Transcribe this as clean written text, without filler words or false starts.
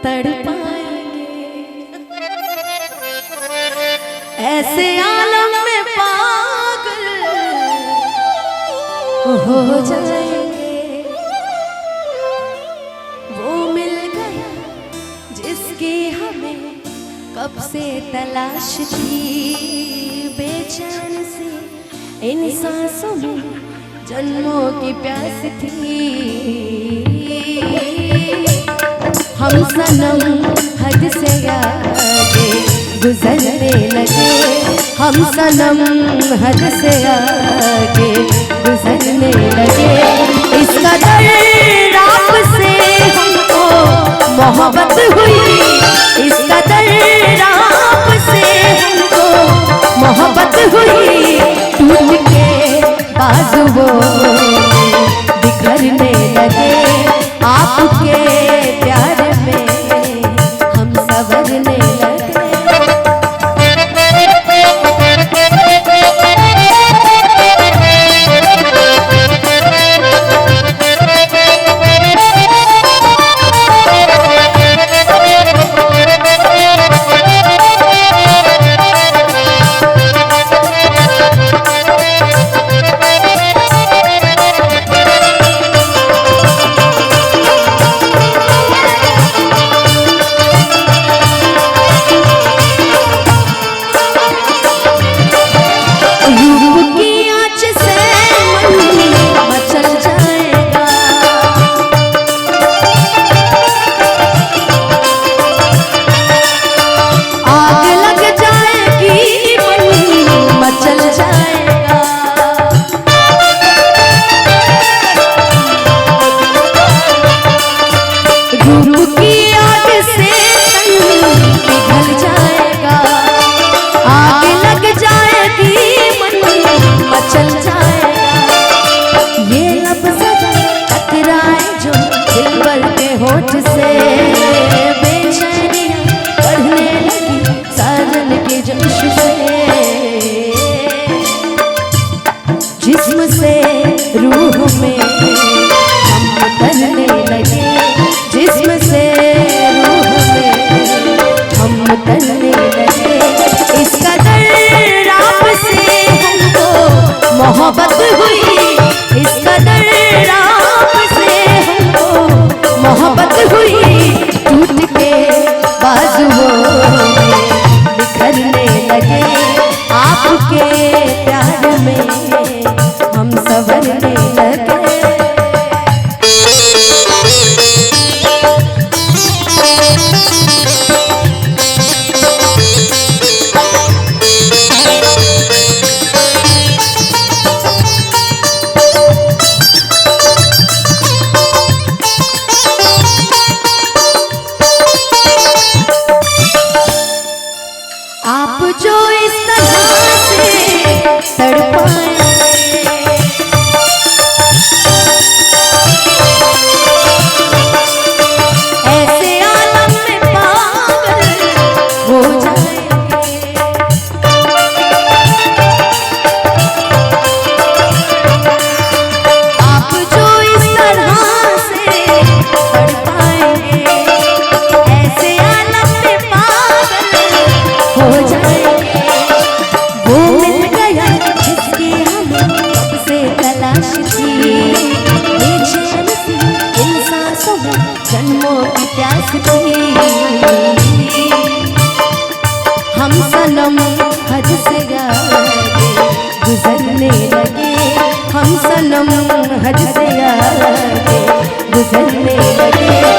तड़पाएंगे, ऐसे आलम में पागल हो जाएंगे। वो मिल गया जिसकी हमें कब से तलाश थी, बेचैन सी इन सांसों में जन्मों की प्यास थी। हम सनम हद से आगे गुजरने लगे, हम सनम हद से आगे गुजरने लगे। इस कदर आपसे हमको मोहब्बत हुई, इस कदर आपसे हमको मोहब्बत हुई। टूट के बाजुओं बिखरने लगे, आपके प्यार में हम संवरने लगे। होठ से बेचैनियां बढ़ने लगी साजन के जोश से, जिस्म से रूह में हम उतरने लगे, जिस्म से रूह में हम उतरने लगे। इस कदर आपसे हमको मोहब्बत हुई, इस कदर आपसे हमको मोहब्बत हुई। टूट के बाजुओं में बिखरने लगे, आपके प्यार में हम संवरने लगे। आप जो इस तरह से तड़पाएं, ऐसे आलम में पागल हो जाएंगे। आप जो इस तरह से तड़पाएंगे, ऐसे आलम में पागल हो जाएंगे। वो मिल गया जिसकी हमें कब से तलाश थी, बेचैन सी इन सांसों में जन्मों की प्यास थी। हम सनम हद से आगे गुजरने लगे, हम सनम हद से आगे गुजरने लगे।